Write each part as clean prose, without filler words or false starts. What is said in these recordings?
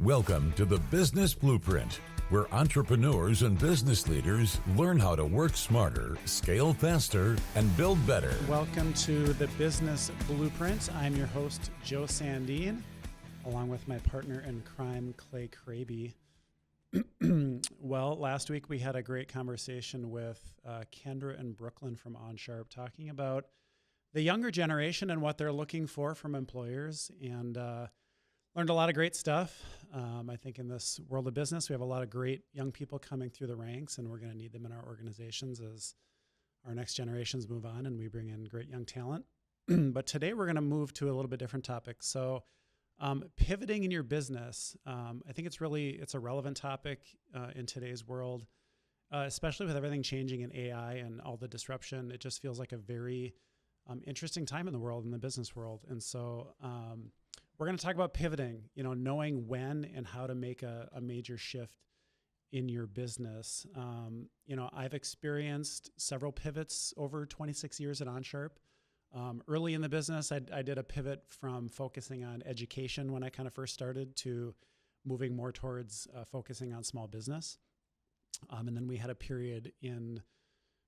Welcome to the Business Blueprint, where entrepreneurs and business leaders learn how to work smarter, scale faster, and build better. Welcome to the Business Blueprint. I'm your host, Joe Sandine, along with my partner in crime, Clay Kraby. Well, last week we had a great conversation with Kendra and Brooklyn from OnSharp talking about the younger generation and what they're looking for from employers, and learned a lot of great stuff. I think in this world of business, we have a lot of great young people coming through the ranks, and we're going to need them in our organizations as our next generations move on and we bring in great young talent. But today we're going to move to a little bit different topic. So pivoting in your business, I think it's a relevant topic in today's world, especially with everything changing in AI and all the disruption. It just feels like a very interesting time in the world, in the business world. And so we're going to talk about pivoting, knowing when and how to make a major shift in your business. I've experienced several pivots over 26 years at OnSharp. Early in the business, I did a pivot from focusing on education when I kind of first started to moving more towards focusing on small business. And then we had a period in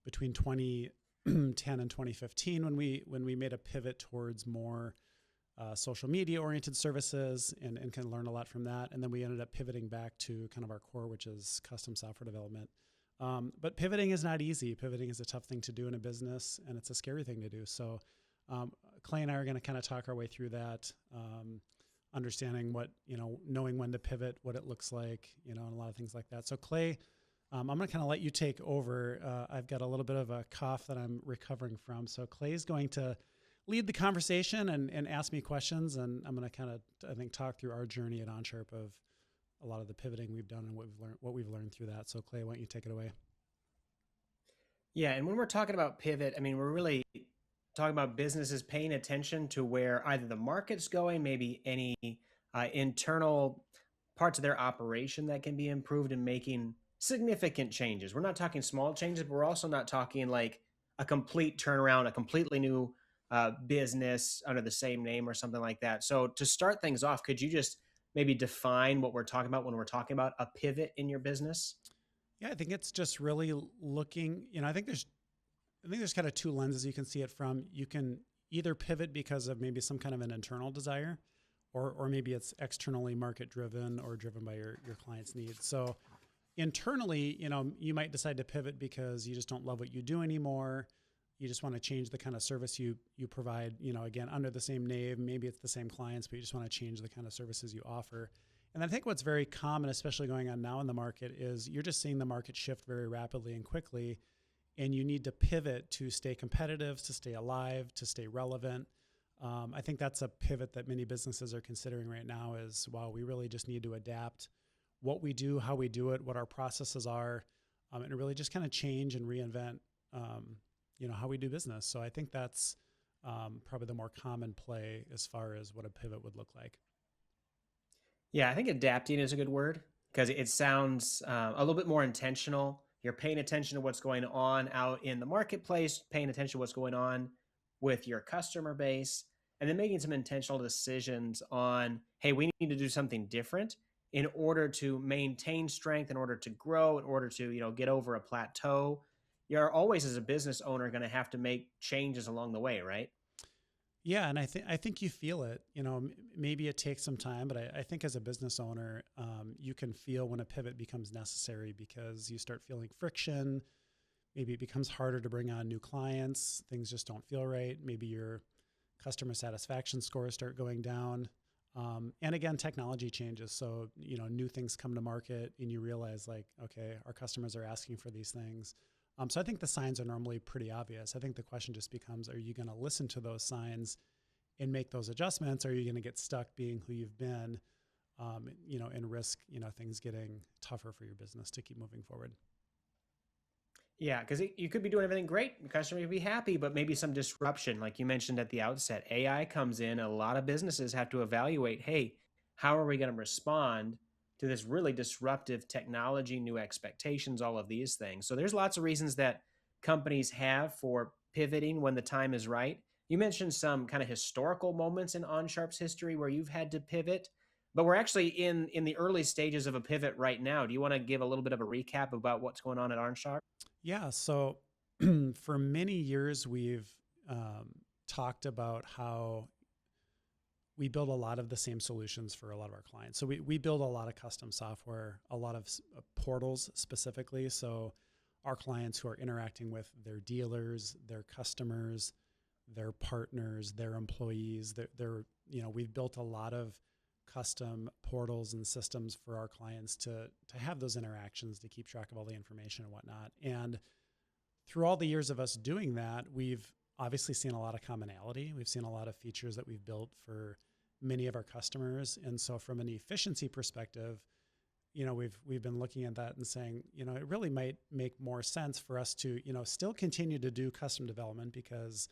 between 2010 and 2015 when we made a pivot towards more social media oriented services and kind of learned a lot from that. And then we ended up pivoting back to kind of our core, which is custom software development. But pivoting is not easy. Pivoting is a tough thing to do in a business, and it's a scary thing to do. So Clay and I are going to kind of talk our way through that, understanding what, knowing when to pivot, what it looks like, and a lot of things like that. So Clay, I'm going to kind of let you take over. I've got a little bit of a cough that I'm recovering from. So Clay is going to lead the conversation and ask me questions. And I'm going to kind of, I think, talk through our journey at OnSharp of a lot of the pivoting we've done and what we've learned through that. So Clay, why don't you take it away? Yeah. And when we're talking about pivot, we're really talking about businesses paying attention to where either the market's going, maybe any internal parts of their operation that can be improved, and making significant changes. We're not talking small changes, but we're also not talking like a complete turnaround, a completely new business under the same name or something like that. So to start things off, could you just maybe define what we're talking about when we're talking about a pivot in your business? Yeah, I think it's just really looking, I think there's kind of two lenses you can see it from. You can either pivot because of maybe some kind of an internal desire, or maybe it's externally market driven or driven by your client's needs. So internally, you might decide to pivot because you just don't love what you do anymore. You just want to change the kind of service you provide, again, under the same name. Maybe it's the same clients, but you just want to change the kind of services you offer. And I think what's very common, especially going on now in the market, is you're just seeing the market shift very rapidly and quickly, and you need to pivot to stay competitive, to stay alive, to stay relevant. I think that's a pivot that many businesses are considering right now is, wow, we really just need to adapt what we do, how we do it, what our processes are, and really just kind of change and reinvent how we do business. So I think that's probably the more common play as far as what a pivot would look like. Yeah, I think adapting is a good word because it sounds a little bit more intentional. You're paying attention to what's going on out in the marketplace, paying attention to what's going on with your customer base, and then making some intentional decisions on, hey, we need to do something different in order to maintain strength, in order to grow, in order to, get over a plateau. You're always, as a business owner, going to have to make changes along the way, right? Yeah, and I think you feel it. Maybe it takes some time, but I think as a business owner, you can feel when a pivot becomes necessary because you start feeling friction. Maybe it becomes harder to bring on new clients. Things just don't feel right. Maybe your customer satisfaction scores start going down. And again, technology changes. So, new things come to market and you realize like, okay, our customers are asking for these things. So I think the signs are normally pretty obvious. I think the question just becomes, are you going to listen to those signs and make those adjustments? Or are you going to get stuck being who you've been, and risk, things getting tougher for your business to keep moving forward? Yeah, because you could be doing everything great. The customer would be happy, but maybe some disruption, like you mentioned at the outset. AI comes in. A lot of businesses have to evaluate, hey, how are we going to respond to this really disruptive technology, new expectations, all of these things. So there's lots of reasons that companies have for pivoting when the time is right. You mentioned some kind of historical moments in OnSharp's history where you've had to pivot. but we're actually in the early stages of a pivot right now. Do you want to give a little bit of a recap about what's going on at OnSharp? Yeah. So for many years, we've um, talked about how we build a lot of the same solutions for a lot of our clients. So we build a lot of custom software, a lot of portals specifically. So our clients who are interacting with their dealers, their customers, their partners, their employees, we've built a lot of custom portals and systems for our clients to have those interactions, to keep track of all the information and whatnot. And through all the years of us doing that, we've obviously seen a lot of commonality. We've seen a lot of features that we've built for many of our customers. And so from an efficiency perspective, we've been looking at that and saying, it really might make more sense for us to, still continue to do custom development, because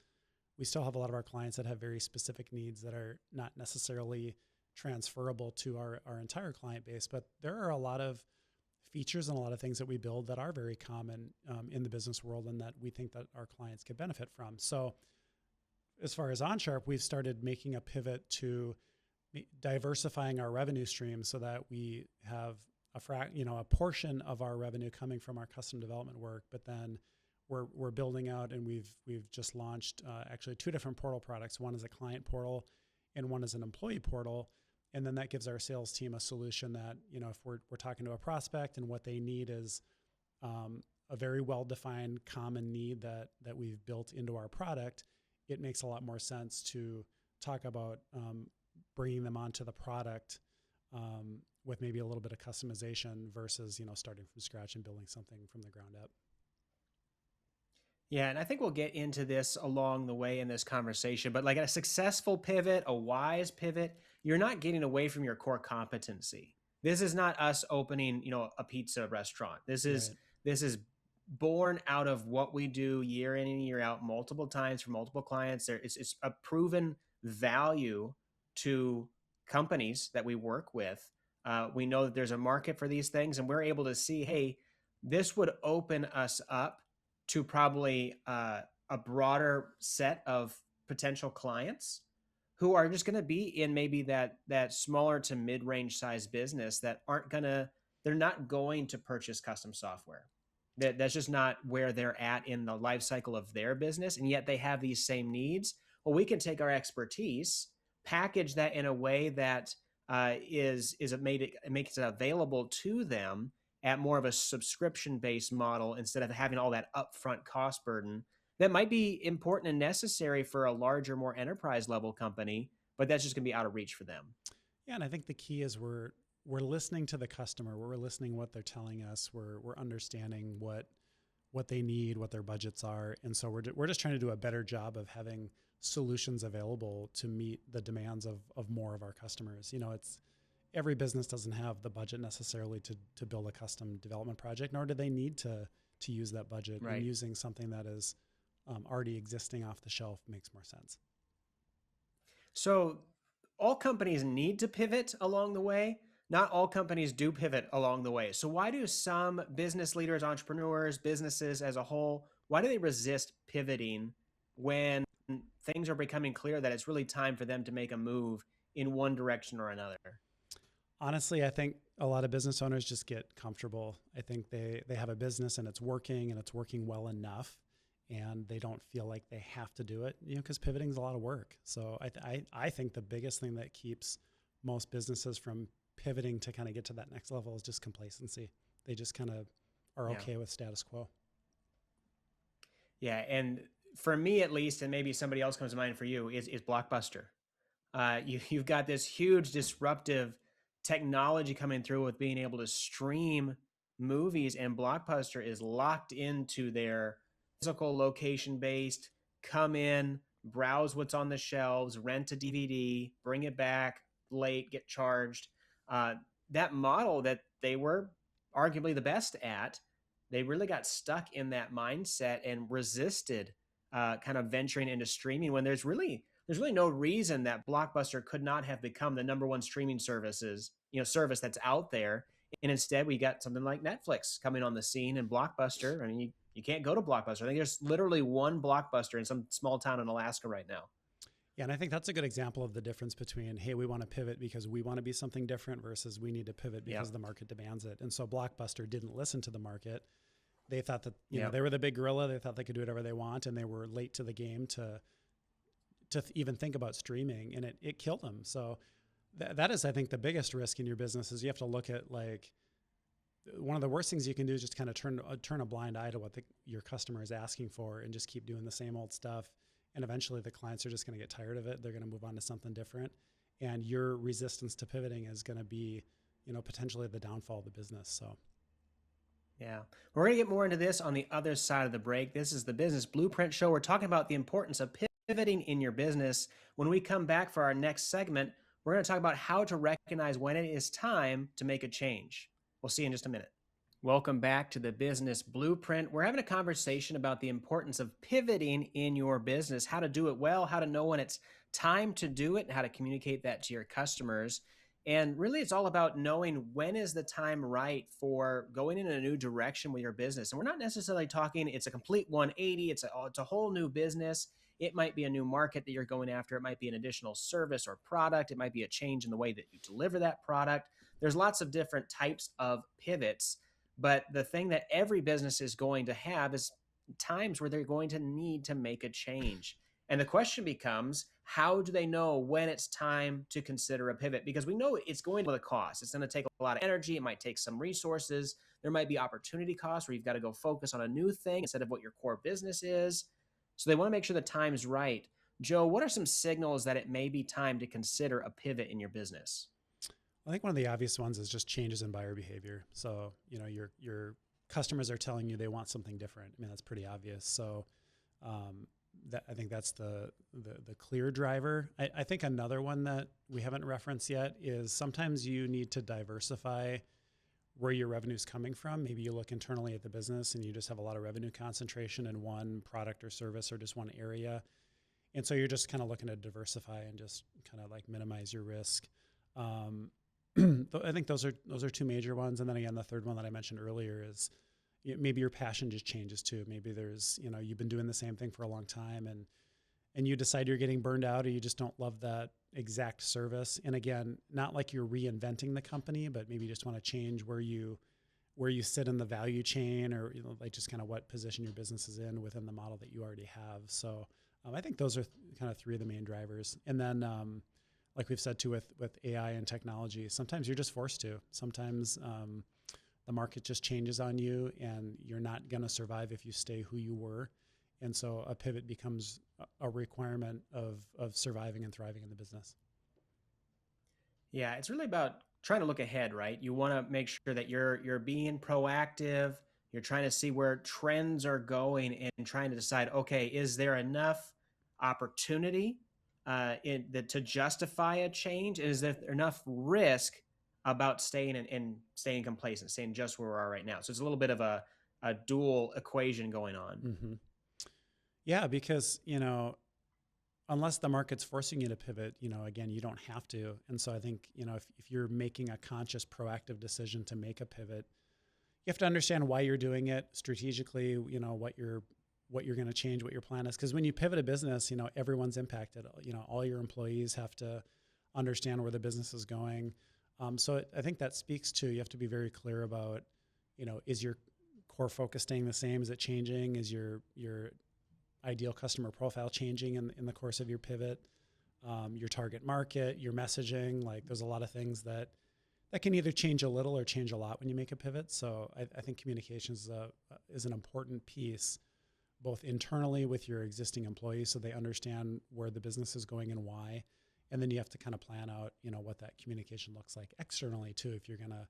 we still have a lot of our clients that have very specific needs that are not necessarily transferable to our entire client base. But there are a lot of features and a lot of things that we build that are very common in the business world and that we think that our clients could benefit from. So as far as OnSharp, we've started making a pivot to diversifying our revenue stream so that we have a portion of our revenue coming from our custom development work, but then we're building out, and we've just launched actually two different portal products. One is a client portal and one is an employee portal. And then that gives our sales team a solution that, if we're talking to a prospect and what they need is a very well-defined common need that we've built into our product, it makes a lot more sense to talk about bringing them onto the product with maybe a little bit of customization versus, starting from scratch and building something from the ground up. Yeah, and I think we'll get into this along the way in this conversation, but like a successful pivot, a wise pivot, you're not getting away from your core competency. This is not us opening, a pizza restaurant. This is Right. this is born out of what we do year in and year out, multiple times for multiple clients. It's a proven value to companies that we work with. We know that there's a market for these things, and we're able to see, hey, this would open us up to probably a broader set of potential clients who are just going to be in maybe that smaller to mid-range size business that they're not going to purchase custom software. That's just not where they're at in the life cycle of their business, and yet they have these same needs. Well, we can take our expertise, package that in a way that makes it available to them at more of a subscription-based model instead of having all that upfront cost burden that might be important and necessary for a larger, more enterprise level company, but that's just going to be out of reach for them. Yeah, and I think the key is we're listening to the customer. We're listening what they're telling us. We're understanding what they need, what their budgets are, and so we're just trying to do a better job of having solutions available to meet the demands of more of our customers. It's every business doesn't have the budget necessarily to build a custom development project, nor do they need to use that budget. Right. And using something that is already existing off the shelf makes more sense. So all companies need to pivot along the way. Not all companies do pivot along the way. So why do some business leaders, entrepreneurs, businesses as a whole, why do they resist pivoting when things are becoming clear that it's really time for them to make a move in one direction or another? Honestly, I think a lot of business owners just get comfortable. I think they have a business and it's working well enough, and they don't feel like they have to do it, because pivoting is a lot of work. So I think the biggest thing that keeps most businesses from pivoting to kind of get to that next level is just complacency. They just kind of are okay with status quo. Yeah, and for me at least, and maybe somebody else comes to mind for you, is Blockbuster. You've got this huge disruptive technology coming through with being able to stream movies, and Blockbuster is locked into their physical location based, come in, browse what's on the shelves, rent a DVD, bring it back late, get charged. That model that they were arguably the best at, they really got stuck in that mindset and resisted kind of venturing into streaming when there's really no reason that Blockbuster could not have become the number one streaming service that's out there. And instead we got something like Netflix coming on the scene, and Blockbuster. I mean, you can't go to Blockbuster. I think there's literally one Blockbuster in some small town in Alaska right now. Yeah, and I think that's a good example of the difference between, hey, we want to pivot because we want to be something different versus we need to pivot because the market demands it. And so Blockbuster didn't listen to the market. They thought that, they were the big gorilla. They thought they could do whatever they want, and they were late to the game to even think about streaming, and it killed them. So that is, I think, the biggest risk in your business is you have to look at, like, one of the worst things you can do is just kind of turn a blind eye to what your customer is asking for and just keep doing the same old stuff. And eventually the clients are just going to get tired of it. They're going to move on to something different. And your resistance to pivoting is going to be, potentially the downfall of the business. So. Yeah. We're going to get more into this on the other side of the break. This is the Business Blueprint Show. We're talking about the importance of pivoting in your business. When we come back for our next segment, we're going to talk about how to recognize when it is time to make a change. We'll see you in just a minute. Welcome back to the Business Blueprint. We're having a conversation about the importance of pivoting in your business, how to do it well, how to know when it's time to do it, and how to communicate that to your customers. And really, it's all about knowing when is the time right for going in a new direction with your business. And we're not necessarily talking it's a complete 180. It's a whole new business. It might be a new market that you're going after. It might be an additional service or product. It might be a change in the way that you deliver that product. There's lots of different types of pivots. But the thing that every business is going to have is times where they're going to need to make a change. And the question becomes, how do they know when it's time to consider a pivot? Because we know it's going to be a cost. It's going to take a lot of energy. It might take some resources. There might be opportunity costs where you've got to go focus on a new thing instead of what your core business is. So they want to make sure the time's right. Joe, what are some signals that it may be time to consider a pivot in your business? I think one of the obvious ones is just changes in buyer behavior. So, your customers are telling you they want something different. I mean, that's pretty obvious. So, I think that's the clear driver. I think another one that we haven't referenced yet is sometimes you need to diversify where your revenue is coming from. Maybe you look internally at the business and you just have a lot of revenue concentration in one product or service or just one area. And so you're just kind of looking to diversify and just kind of like minimize your risk. I think those are two major ones. And then again, the third one that I mentioned earlier is maybe your passion just changes too. Maybe there's, you've been doing the same thing for a long time and you decide you're getting burned out or you just don't love that exact service. And again, not like you're reinventing the company, but maybe you just want to change where you sit in the value chain or, like just kind of what position your business is in within the model that you already have. So I think those are kind of three of the main drivers. And then, like we've said too, with AI and technology, sometimes you're just forced to. Sometimes the market just changes on you and you're not going to survive if you stay who you were. And so a pivot becomes a requirement of surviving and thriving in the business. Yeah, it's really about trying to look ahead, right? You want to make sure that you're being proactive. You're trying to see where trends are going and trying to decide, okay, is there enough opportunity to justify a change? Is there enough risk about staying complacent, staying just where we are right now? So it's a little bit of a dual equation going on. Mm-hmm. Yeah, because, unless the market's forcing you to pivot, again, you don't have to. And so I think, if you're making a conscious, proactive decision to make a pivot, you have to understand why you're doing it strategically, what you're going to change, what your plan is. Because when you pivot a business, everyone's impacted. All your employees have to understand where the business is going. So I think that speaks to, you have to be very clear about, is your core focus staying the same? Is it changing? Is your ideal customer profile changing in the course of your pivot? Your target market, your messaging, like there's a lot of things that can either change a little or change a lot when you make a pivot. So I think communications is an important piece, both internally with your existing employees so they understand where the business is going and why. And then you have to kind of plan out, what that communication looks like externally too, if you're going to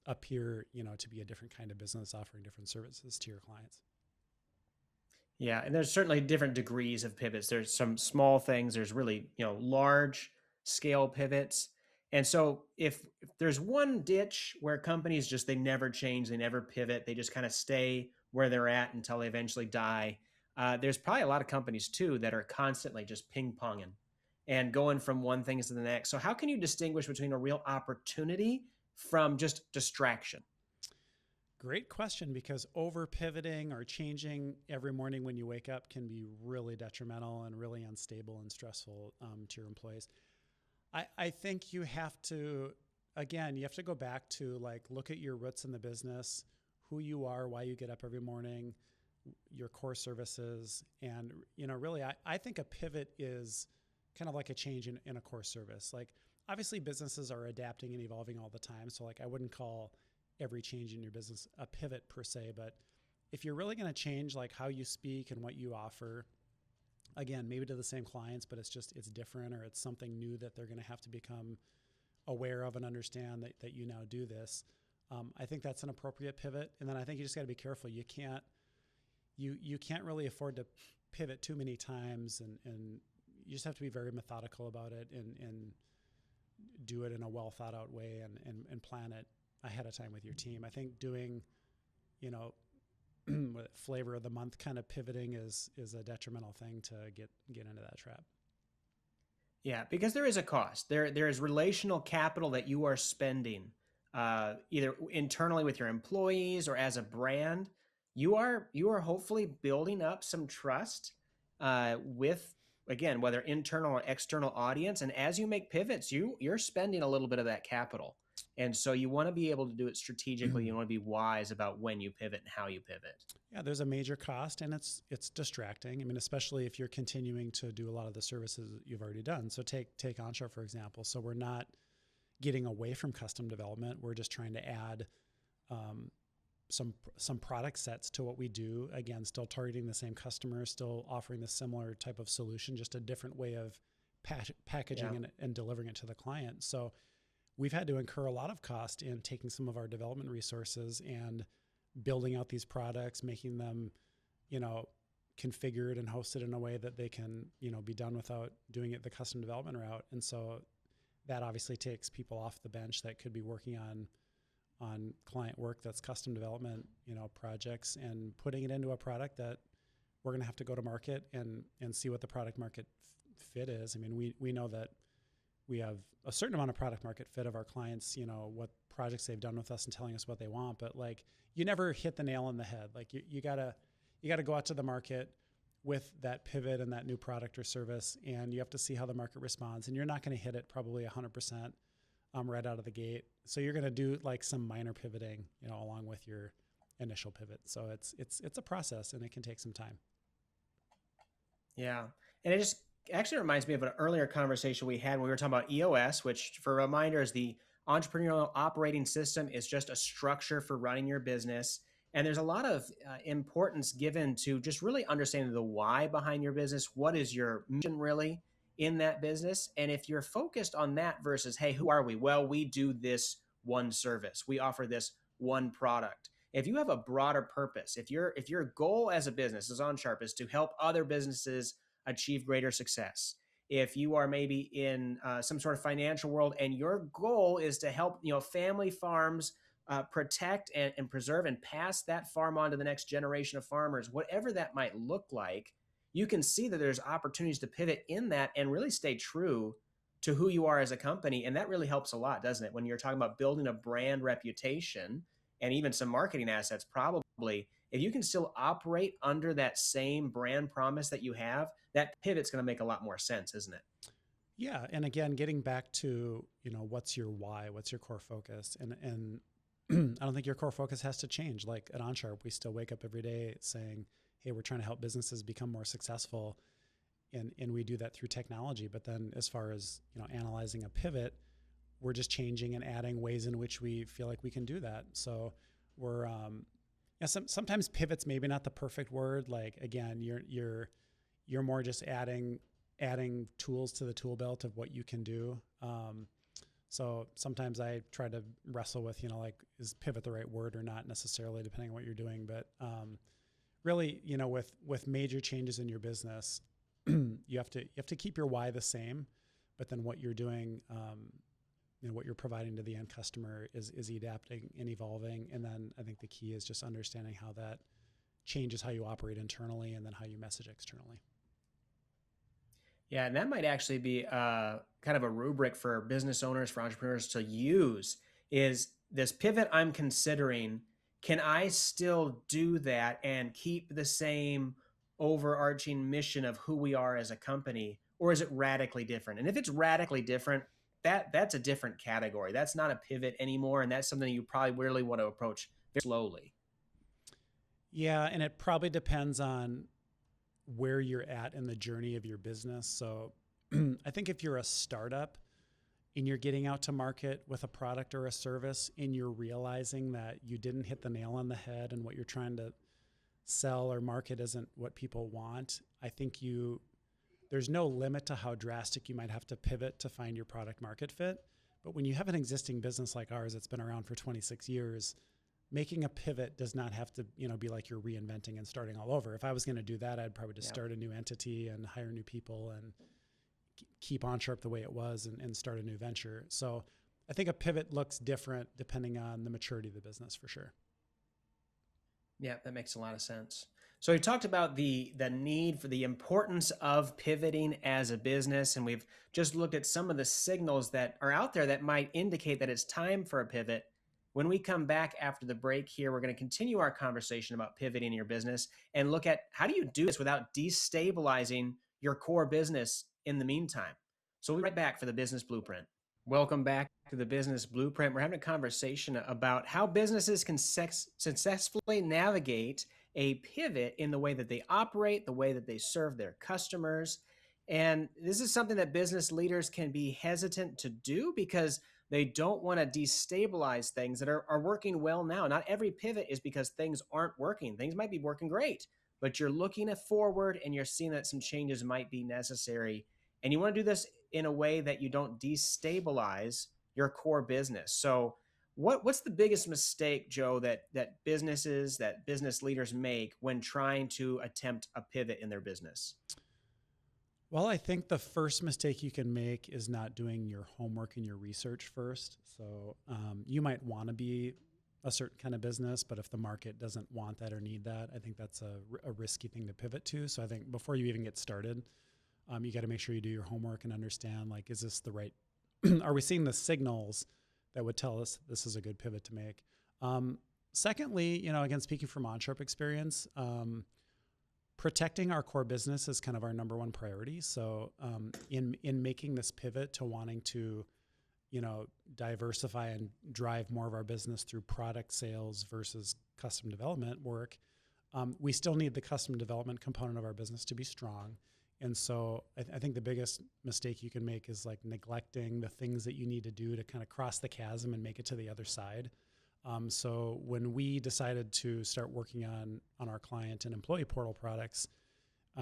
appear, to be a different kind of business offering different services to your clients. Yeah, and there's certainly different degrees of pivots. There's some small things. There's really, large scale pivots. And so if there's one ditch where companies they never change, they never pivot, they just kind of stay where they're at until they eventually die. There's probably a lot of companies too that are constantly just ping-ponging and going from one thing to the next. So how can you distinguish between a real opportunity from just distraction? Great question, because over pivoting or changing every morning when you wake up can be really detrimental and really unstable and stressful to your employees. I think you have to, again, you have to go back to like, look at your roots in the business, who you are, why you get up every morning, your core services. And, really, I think a pivot is kind of like a change in a core service. Like, obviously businesses are adapting and evolving all the time. So like, I wouldn't call every change in your business a pivot per se, but if you're really going to change like how you speak and what you offer, again, maybe to the same clients, but it's different, or it's something new that they're going to have to become aware of and understand that you now do this. I think that's an appropriate pivot. And then I think you just got to be careful. You can't really afford to pivot too many times, and you just have to be very methodical about it and do it in a well thought out way and plan it ahead of time with your team. I think doing, flavor of the month kind of pivoting is a detrimental thing to get into that trap. Yeah, because there is a cost. There is relational capital that you are spending, either internally with your employees or as a brand. You are hopefully building up some trust with, again, whether internal or external audience. And as you make pivots, you're spending a little bit of that capital. And so you want to be able to do it strategically. You want to be wise about when you pivot and how you pivot. Yeah, there's a major cost, and it's distracting. I mean, especially if you're continuing to do a lot of the services that you've already done. So take Onshore, for example. So we're not getting away from custom development. We're just trying to add some product sets to what we do. Again, still targeting the same customer, still offering the similar type of solution, just a different way of packaging and delivering it to the client. So we've had to incur a lot of cost in taking some of our development resources and building out these products, making them, configured and hosted in a way that they can, be done without doing it the custom development route. And so that obviously takes people off the bench that could be working on client work that's custom development, projects, and putting it into a product that we're going to have to go to market and see what the product market fit is. I mean, we know that we have a certain amount of product market fit of our clients, what projects they've done with us and telling us what they want, but like, you never hit the nail on the head. Like you gotta go out to the market with that pivot and that new product or service, and you have to see how the market responds. And you're not going to hit it probably 100% right out of the gate. So you're going to do like some minor pivoting, along with your initial pivot. So it's a process, and it can take some time. Yeah. And it just actually reminds me of an earlier conversation we had when we were talking about EOS, which, for a reminder, is the entrepreneurial operating system. Is just a structure for running your business. And there's a lot of importance given to just really understanding the why behind your business. What is your mission really in that business? And if you're focused on that versus, hey, who are we? Well, we do this one service. We offer this one product. If you have a broader purpose, if your goal as a business is OnSharp is to help other businesses achieve greater success, if you are maybe in some sort of financial world and your goal is to help family farms protect and preserve and pass that farm on to the next generation of farmers, whatever that might look like, you can see that there's opportunities to pivot in that and really stay true to who you are as a company. And that really helps a lot, doesn't it? When you're talking about building a brand reputation and even some marketing assets, probably, if you can still operate under that same brand promise that you have, that pivot's going to make a lot more sense, isn't it? Yeah. And again, getting back to, what's your why, what's your core focus? And I don't think your core focus has to change. Like at OnSharp, we still wake up every day saying, hey, we're trying to help businesses become more successful. And we do that through technology. But then as far as, analyzing a pivot, we're just changing and adding ways in which we feel like we can do that. So we're, sometimes pivots maybe not the perfect word. Like, again, you're more just adding tools to the tool belt of what you can do. So sometimes I try to wrestle with, is pivot the right word or not necessarily, depending on what you're doing. But really, with major changes in your business, you have to keep your why the same, but then what you're doing, what you're providing to the end customer is adapting and evolving. And then I think the key is just understanding how that changes how you operate internally and then how you message externally. Yeah, and that might actually be kind of a rubric for business owners, for entrepreneurs to use, is this pivot I'm considering. can I still do that and keep the same overarching mission of who we are as a company, or is it radically different? And if it's radically different, that's a different category. That's not a pivot anymore, and that's something you probably really want to approach very slowly. Yeah, and it probably depends on where you're at in the journey of your business. So I think if you're a startup and you're getting out to market with a product or a service and you're realizing that you didn't hit the nail on the head and what you're trying to sell or market isn't what people want, I think there's no limit to how drastic you might have to pivot to find your product market fit. But when you have an existing business like ours that's been around for 26 years, making a pivot does not have to, be like you're reinventing and starting all over. If I was going to do that, I'd probably just start a new entity and hire new people and keep OnSharp the way it was and start a new venture. So I think a pivot looks different depending on the maturity of the business for sure. Yeah, that makes a lot of sense. So we talked about the need for the importance of pivoting as a business, and we've just looked at some of the signals that are out there that might indicate that it's time for a pivot. When we come back after the break here, we're going to continue our conversation about pivoting in your business and look at how do you do this without destabilizing your core business in the meantime. So we'll be right back for the Business Blueprint. Welcome back to the Business Blueprint. We're having a conversation about how businesses can successfully navigate a pivot in the way that they operate, the way that they serve their customers. And this is something that business leaders can be hesitant to do because they don't want to destabilize things that are working well now. Not every pivot is because things aren't working. Things might be working great, but you're looking forward and you're seeing that some changes might be necessary. And you want to do this in a way that you don't destabilize your core business. So what's the biggest mistake, Joe, that business leaders make when trying to attempt a pivot in their business? Well, I think the first mistake you can make is not doing your homework and your research first. So you might want to be a certain kind of business, but if the market doesn't want that or need that, I think that's a risky thing to pivot to. So I think before you even get started, you got to make sure you do your homework and understand, like, is this the right, are we seeing the signals that would tell us this is a good pivot to make? Secondly, again, speaking from OnSharp experience, protecting our core business is kind of our number one priority. So in making this pivot to wanting to, diversify and drive more of our business through product sales versus custom development work, we still need the custom development component of our business to be strong. And so I think the biggest mistake you can make is like neglecting the things that you need to do to kind of cross the chasm and make it to the other side. So when we decided to start working on our client and employee portal products,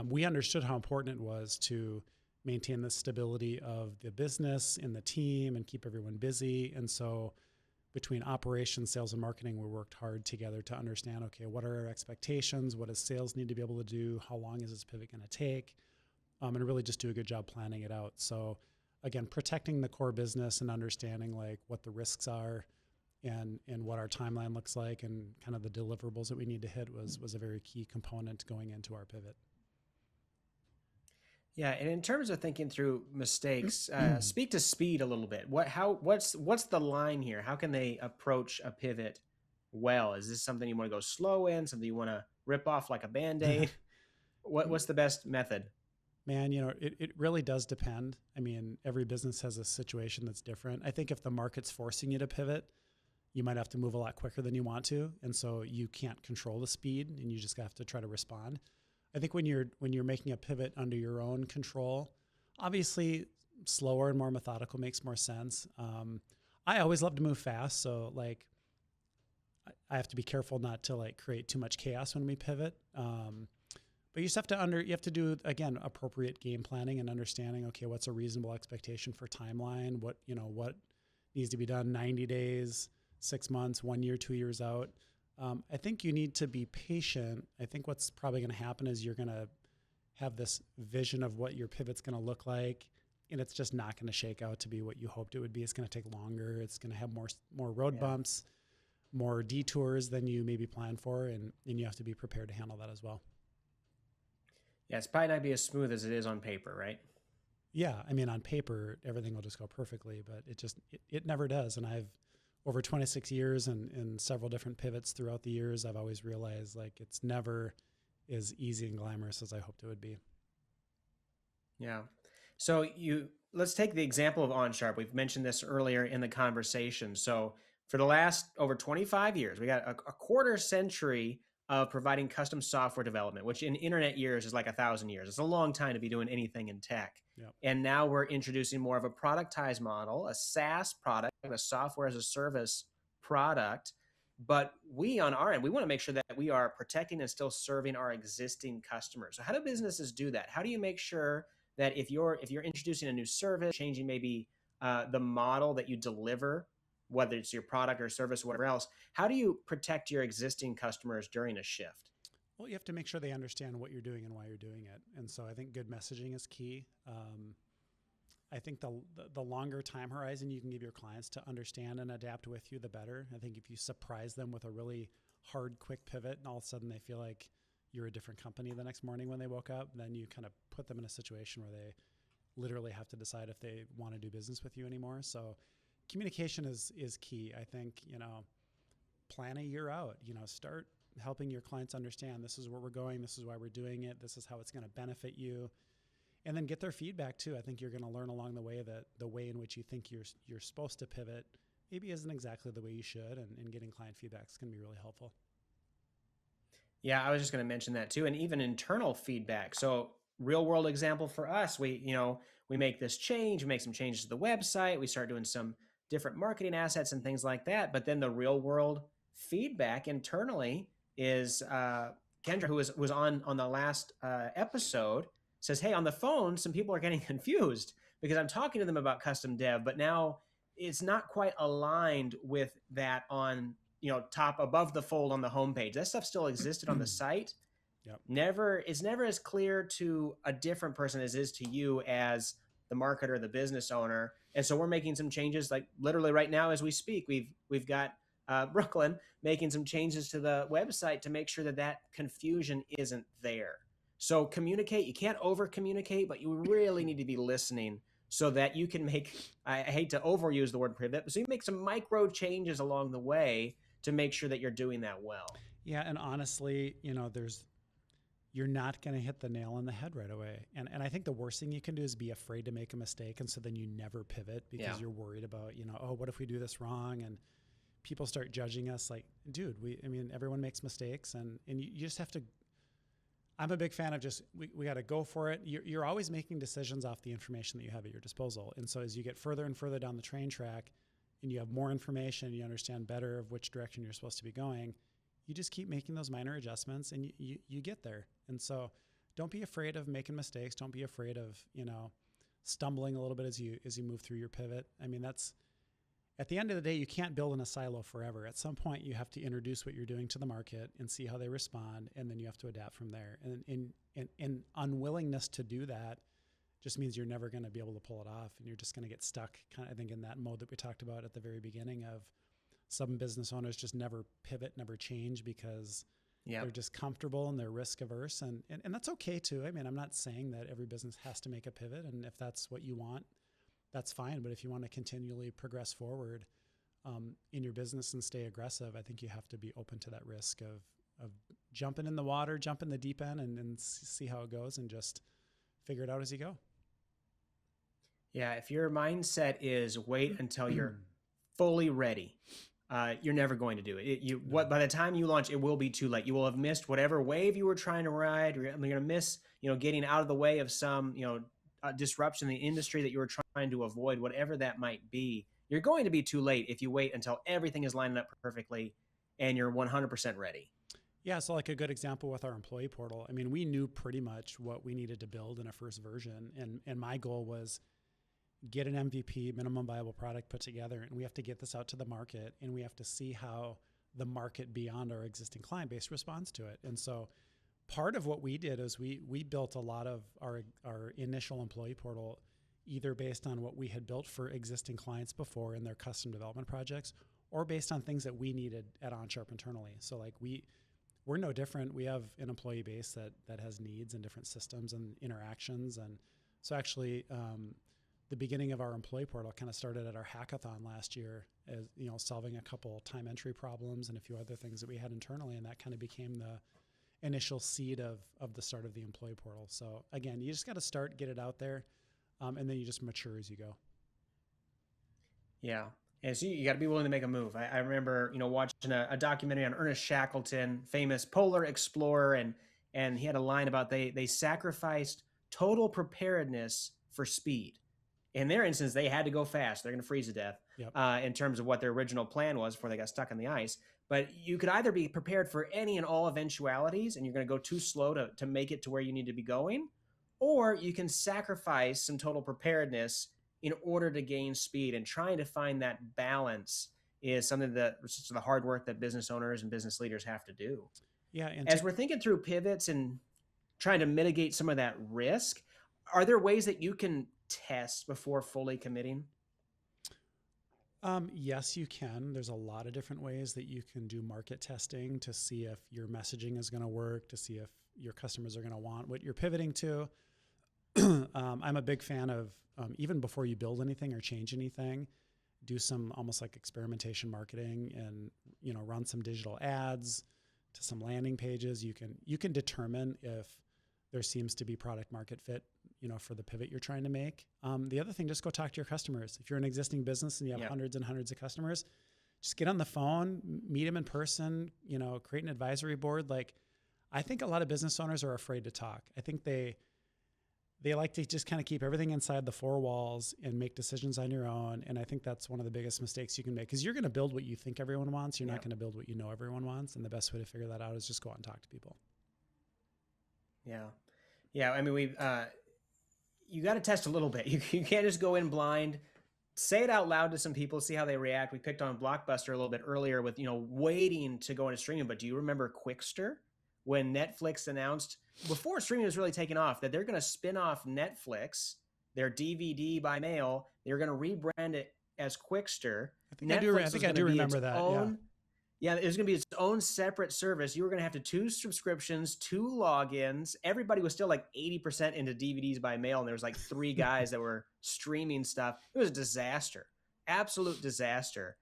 we understood how important it was to maintain the stability of the business and the team and keep everyone busy. And so between operations, sales, and marketing, we worked hard together to understand, okay, what are our expectations? What does sales need to be able to do? How long is this pivot going to take? And really just do a good job planning it out. So again, protecting the core business and understanding like what the risks are and what our timeline looks like and kind of the deliverables that we need to hit was a very key component going into our pivot. Yeah, and in terms of thinking through mistakes, speak to speed a little bit. What's the line here? How can they approach a pivot well? Is this something you want to go slow in? Something you want to rip off like a Band-Aid? What's the best method? Man, it really does depend. I mean, every business has a situation that's different. I think if the market's forcing you to pivot, you might have to move a lot quicker than you want to. And so you can't control the speed and you just have to try to respond. I think when you're making a pivot under your own control, obviously slower and more methodical makes more sense. I always love to move fast. So like I have to be careful not to like create too much chaos when we pivot. But you just have to do, again, appropriate game planning and understanding, okay, what's a reasonable expectation for timeline? What needs to be done 90 days, 6 months, 1 year, 2 years out. I think you need to be patient. I think what's probably going to happen is you're going to have this vision of what your pivot's going to look like, and it's just not going to shake out to be what you hoped it would be. It's going to take longer. It's going to have more road bumps, more detours than you maybe planned for, and you have to be prepared to handle that as well. Yeah, it's probably not be as smooth as it is on paper, right? Yeah, I mean, on paper, everything will just go perfectly, but it never does. And I've over 26 years and several different pivots throughout the years, I've always realized like it's never as easy and glamorous as I hoped it would be. Yeah. So let's take the example of OnSharp. We've mentioned this earlier in the conversation. So for the last over 25 years, we got a quarter century of providing custom software development, which in internet years is like 1,000 years. It's a long time to be doing anything in tech. Yep. And now we're introducing more of a productized model, a SaaS product, a software as a service product. But we on our end, we want to make sure that we are protecting and still serving our existing customers. So how do businesses do that? How do you make sure that if you're introducing a new service, changing maybe the model that you deliver, whether it's your product or service or whatever else, how do you protect your existing customers during a shift? Well, you have to make sure they understand what you're doing and why you're doing it. And so I think good messaging is key. I think the longer time horizon you can give your clients to understand and adapt with you, the better. I think if you surprise them with a really hard, quick pivot and all of a sudden they feel like you're a different company the next morning when they woke up, then you kind of put them in a situation where they literally have to decide if they want to do business with you anymore. So communication is key. I think, plan a year out, start helping your clients understand this is where we're going. This is why we're doing it. This is how it's going to benefit you. And then get their feedback too. I think you're going to learn along the way that the way in which you think you're supposed to pivot maybe isn't exactly the way you should. And getting client feedback is going to be really helpful. Yeah, I was just going to mention that too. And even internal feedback. So real world example for us, we make this change, we make some changes to the website, we start doing some different marketing assets and things like that. But then the real world feedback internally is Kendra, who was on the last episode, says, hey, on the phone, some people are getting confused because I'm talking to them about custom dev, but now it's not quite aligned with that on, top above the fold on the homepage. That stuff still existed on the site. Yep. It's never as clear to a different person as it is to you as the marketer, the business owner. And so we're making some changes, like literally right now as we speak. We've got Brooklyn making some changes to the website to make sure that confusion isn't there. So communicate. You can't over communicate, but you really need to be listening so that you can make, I hate to overuse the word pivot, but so you make some micro changes along the way to make sure that you're doing that well. Yeah. And honestly, you're not going to hit the nail on the head right away. And I think the worst thing you can do is be afraid to make a mistake. And so then you never pivot because you're worried about, oh, what if we do this wrong? And people start judging us like, dude, everyone makes mistakes and you just have to, I'm a big fan of just, we got to go for it. You're always making decisions off the information that you have at your disposal. And so as you get further and further down the train track and you have more information, you understand better of which direction you're supposed to be going, you just keep making those minor adjustments and you get there. And so don't be afraid of making mistakes. Don't be afraid of, stumbling a little bit as you move through your pivot. That's, at the end of the day, you can't build in a silo forever. At some point, you have to introduce what you're doing to the market and see how they respond, and then you have to adapt from there. And unwillingness to do that just means you're never going to be able to pull it off, and you're just going to get stuck, I think, in that mode that we talked about at the very beginning of some business owners just never pivot, never change because they're just comfortable and they're risk averse, and that's okay too. I'm not saying that every business has to make a pivot, and if that's what you want, that's fine. But if you want to continually progress forward in your business and stay aggressive, I think you have to be open to that risk of jumping in the water, jump in the deep end and see how it goes and just figure it out as you go. Yeah. If your mindset is wait until you're fully ready, you're never going to do it. By the time you launch, it will be too late. You will have missed whatever wave you were trying to ride. You're going to miss, getting out of the way of some, disruption in the industry that you were trying to avoid, whatever that might be. You're going to be too late if you wait until everything is lining up perfectly and you're 100% ready. Yeah, so like a good example with our employee portal, we knew pretty much what we needed to build in a first version. And my goal was get an MVP, minimum viable product, put together, and we have to get this out to the market, and we have to see how the market beyond our existing client base responds to it. And so part of what we did is we built a lot of our initial employee portal either based on what we had built for existing clients before in their custom development projects or based on things that we needed at OnSharp internally. So like we're no different. We have an employee base that has needs and different systems and interactions. And so actually the beginning of our employee portal kind of started at our hackathon last year as solving a couple time entry problems and a few other things that we had internally, and that kind of became the initial seed of the start of the employee portal. So again, you just got to start, get it out there, and then you just mature as you go. Yeah. And so you got to be willing to make a move. I remember, watching a documentary on Ernest Shackleton, famous polar explorer, and he had a line about they sacrificed total preparedness for speed. In their instance, they had to go fast. They're going to freeze to death. Yep. In terms of what their original plan was before they got stuck on the ice. But you could either be prepared for any and all eventualities, and you're going to go too slow to make it to where you need to be going, or you can sacrifice some total preparedness in order to gain speed. And trying to find that balance is something that it's the hard work that business owners and business leaders have to do. Yeah. And as we're thinking through pivots and trying to mitigate some of that risk, are there ways that you can test before fully committing? Yes, you can. There's a lot of different ways that you can do market testing to see if your messaging is going to work, to see if your customers are going to want what you're pivoting to. I'm a big fan of, even before you build anything or change anything, do some almost like experimentation marketing and, run some digital ads to some landing pages. You can determine if there seems to be product market fit, for the pivot you're trying to make. The other thing, just go talk to your customers. If you're an existing business and you have hundreds and hundreds of customers, just get on the phone, meet them in person, create an advisory board. Like, I think a lot of business owners are afraid to talk. I think they like to just kind of keep everything inside the four walls and make decisions on your own. And I think that's one of the biggest mistakes you can make, because you're going to build what you think everyone wants. You're not going to build what you know everyone wants. And the best way to figure that out is just go out and talk to people. Yeah. Yeah. I mean, you got to test a little bit. You can't just go in blind, say it out loud to some people, see how they react. We picked on Blockbuster a little bit earlier with, waiting to go into streaming. But do you remember Quickster, when Netflix announced before streaming was really taking off that they're going to spin off Netflix, their DVD by mail? They're going to rebrand it as Quickster. I think I do remember that. Yeah, it was going to be its own separate service. You were going to have to 2 subscriptions, 2 logins. Everybody was still like 80% into DVDs by mail, and there was like 3 guys that were streaming stuff. It was a disaster, absolute disaster.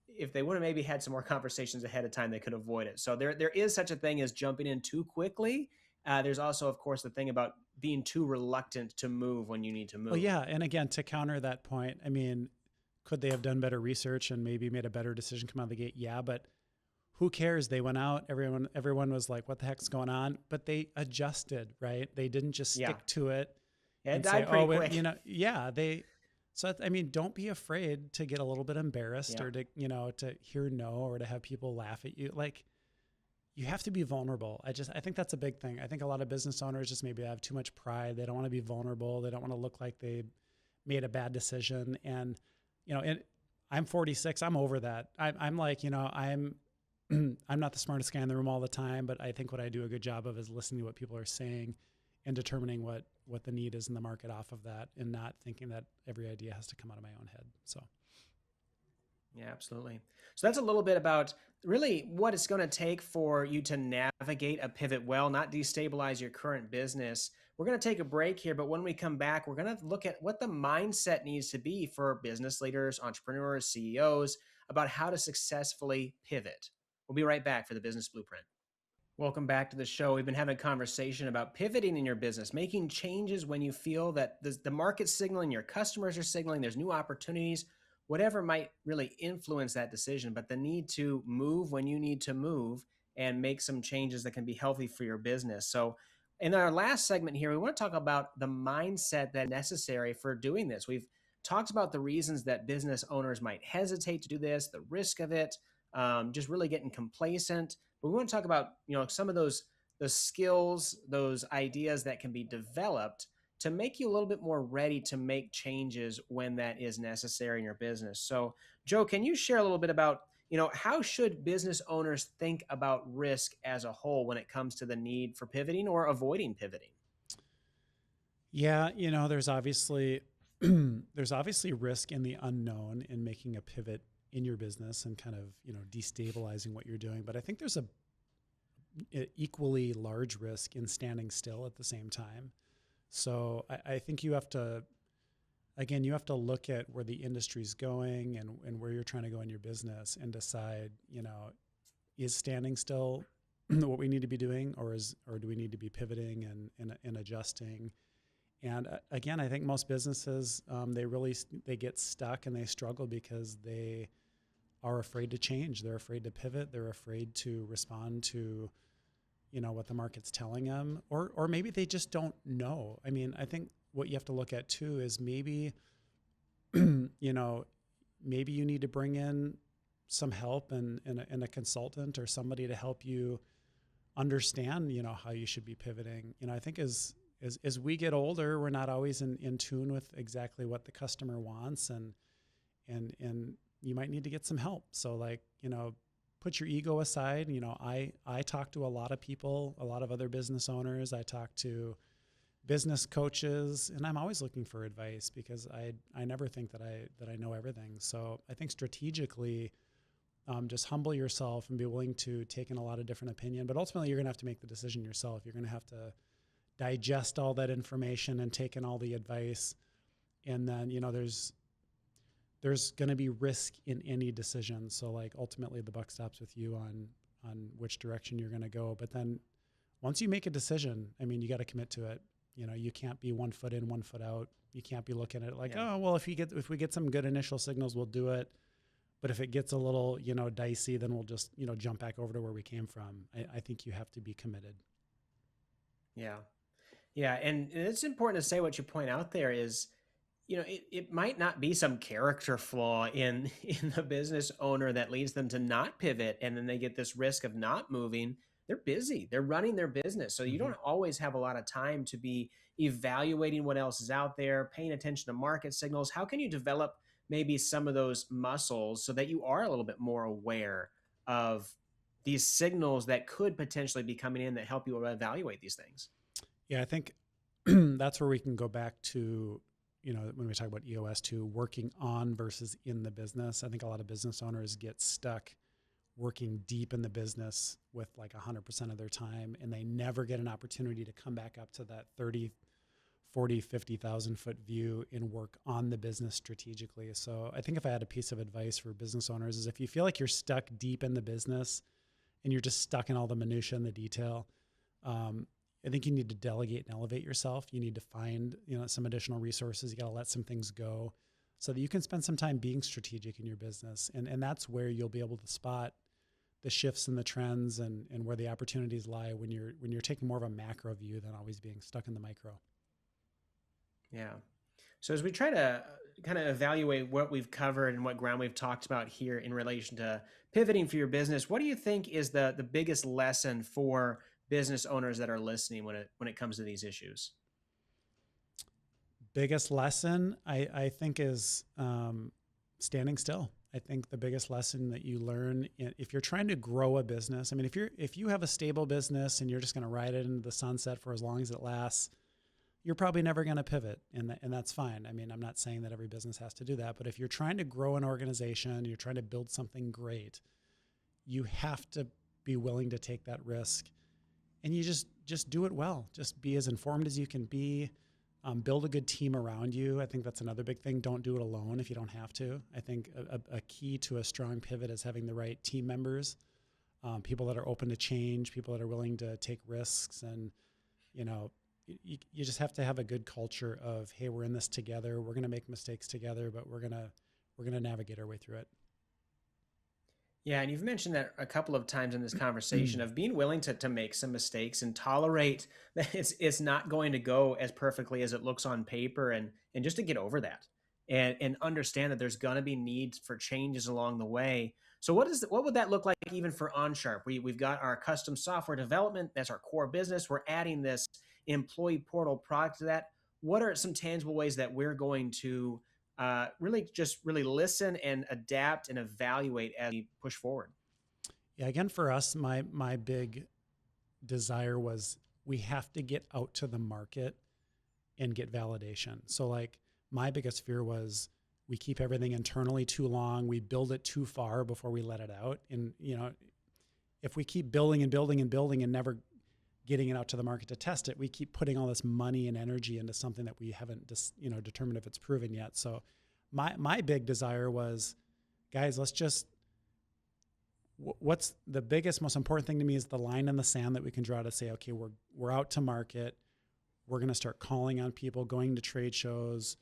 If they would have maybe had some more conversations ahead of time, they could avoid it. So there is such a thing as jumping in too quickly. There's also, of course, the thing about being too reluctant to move when you need to move. Well, yeah, and again, to counter that point, I mean, could they have done better research and maybe made a better decision come out of the gate? Yeah, but who cares? They went out. Everyone was like, "What the heck's going on?" But they adjusted, right? They didn't just stick to it. It died pretty quick. So I mean, don't be afraid to get a little bit embarrassed or to hear no, or to have people laugh at you. Like, you have to be vulnerable. I think that's a big thing. I think a lot of business owners just maybe have too much pride. They don't want to be vulnerable. They don't want to look like they made a bad decision. And I'm 46. I'm over that. I'm like, I'm not the smartest guy in the room all the time, but I think what I do a good job of is listening to what people are saying and determining what the need is in the market off of that, and not thinking that every idea has to come out of my own head. So. Yeah, absolutely. So that's a little bit about really what it's going to take for you to navigate a pivot well, not destabilize your current business. We're going to take a break here, but when we come back, we're going to look at what the mindset needs to be for business leaders, entrepreneurs, CEOs, about how to successfully pivot. We'll be right back for the Business Blueprint. Welcome back to the show. We've been having a conversation about pivoting in your business, making changes when you feel that the market's signaling, your customers are signaling, there's new opportunities, whatever might really influence that decision, but the need to move when you need to move and make some changes that can be healthy for your business. So in our last segment here, we want to talk about the mindset that's necessary for doing this. We've talked about the reasons that business owners might hesitate to do this, the risk of it, just really getting complacent. But we want to talk about, some of those skills, those ideas that can be developed to make you a little bit more ready to make changes when that is necessary in your business. So, Joe, can you share a little bit about, how should business owners think about risk as a whole when it comes to the need for pivoting or avoiding pivoting? Yeah, there's obviously risk in the unknown in making a pivot in your business and kind of, destabilizing what you're doing. But I think there's a equally large risk in standing still at the same time. So I think you have to again, you have to look at where the industry's going and where you're trying to go in your business and decide, is standing still what we need to be doing, or do we need to be pivoting and adjusting? And again, I think most businesses, they get stuck and they struggle because they are afraid to change. They're afraid to pivot. They're afraid to respond to, what the market's telling them, or maybe they just don't know. I mean, I think what you have to look at too is maybe, maybe you need to bring in some help and a consultant or somebody to help you understand, how you should be pivoting. I think as we get older, we're not always in tune with exactly what the customer wants, and you might need to get some help. So put your ego aside. I talk to a lot of people, a lot of other business owners. I talk to business coaches, and I'm always looking for advice because I never think that I know everything. So I think strategically, just humble yourself and be willing to take in a lot of different opinion. But ultimately, you're going to have to make the decision yourself. You're going to have to digest all that information and take in all the advice. And then, there's going to be risk in any decision. So ultimately the buck stops with you on which direction you're going to go. But then once you make a decision, I mean, you got to commit to it. You can't be 1 foot in, 1 foot out. You can't be looking at it oh, well, if we get some good initial signals, we'll do it. But if it gets a little, dicey, then we'll just, jump back over to where we came from. I think you have to be committed. Yeah. Yeah. And it's important to say what you point out there is, it might not be some character flaw in the business owner that leads them to not pivot. And then they get this risk of not moving. They're busy. They're running their business. So you don't always have a lot of time to be evaluating what else is out there, paying attention to market signals. How can you develop maybe some of those muscles so that you are a little bit more aware of these signals that could potentially be coming in that help you evaluate these things? Yeah, I think that's where we can go back to, when we talk about EOS too, working on versus in the business. I think a lot of business owners get stuck working deep in the business with 100% of their time, and they never get an opportunity to come back up to that 30, 40, 50,000 foot view and work on the business strategically. So I think if I had a piece of advice for business owners is if you feel like you're stuck deep in the business and you're just stuck in all the minutia and the detail, I think you need to delegate and elevate yourself. You need to find, some additional resources. You got to let some things go so that you can spend some time being strategic in your business. And that's where you'll be able to spot the shifts and the trends and where the opportunities lie when you're taking more of a macro view than always being stuck in the micro. Yeah. So as we try to kind of evaluate what we've covered and what ground we've talked about here in relation to pivoting for your business, what do you think is the biggest lesson for business owners that are listening when it comes to these issues? Biggest lesson, I think, is standing still. I think the biggest lesson that you learn if you're trying to grow a business, I mean, if you have a stable business and you're just going to ride it into the sunset for as long as it lasts, you're probably never going to pivot, and that's fine. I mean, I'm not saying that every business has to do that, but if you're trying to grow an organization, you're trying to build something great, you have to be willing to take that risk. And you just do it well. Just be as informed as you can be. Build a good team around you. I think that's another big thing. Don't do it alone if you don't have to. I think a key to a strong pivot is having the right team members, people that are open to change, people that are willing to take risks. And, you just have to have a good culture of, hey, we're in this together. We're going to make mistakes together, but we're going to navigate our way through it. Yeah, and you've mentioned that a couple of times in this conversation of being willing to make some mistakes and tolerate that it's not going to go as perfectly as it looks on paper, and just to get over that and understand that there's going to be needs for changes along the way. So what would that look like even for OnSharp? We've got our custom software development. That's our core business. We're adding this employee portal product to that. What are some tangible ways that we're going to really listen and adapt and evaluate as we push forward? Yeah, again, for us, my big desire was we have to get out to the market and get validation. So my biggest fear was we keep everything internally too long. We build it too far before we let it out. And, if we keep building and building and building and never getting it out to the market to test it. We keep putting all this money and energy into something that we haven't determined if it's proven yet. So my big desire was, guys, let's just, what's the biggest, most important thing to me is the line in the sand that we can draw to say, okay, we're out to market. We're going to start calling on people, going to trade shows,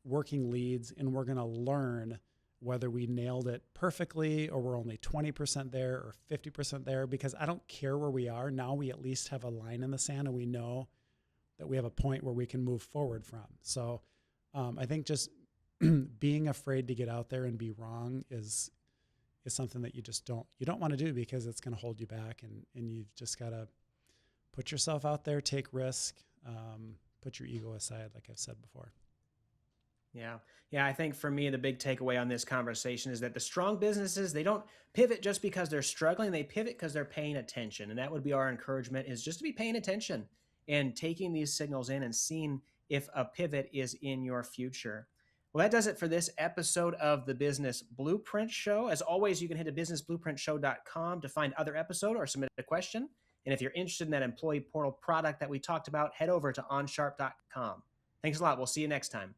working leads, and we're going to learn whether we nailed it perfectly or we're only 20% there or 50% there, because I don't care where we are. Now we at least have a line in the sand and we know that we have a point where we can move forward from. So I think just being afraid to get out there and be wrong is something that you don't want to do, because it's going to hold you back, and you've just got to put yourself out there, take risk, put your ego aside, like I've said before. Yeah. Yeah. I think for me, the big takeaway on this conversation is that the strong businesses, they don't pivot just because they're struggling. They pivot because they're paying attention. And that would be our encouragement, is just to be paying attention and taking these signals in and seeing if a pivot is in your future. Well, that does it for this episode of the Business Blueprint Show. As always, you can head to businessblueprintshow.com to find other episodes or submit a question. And if you're interested in that employee portal product that we talked about, head over to onsharp.com. Thanks a lot. We'll see you next time.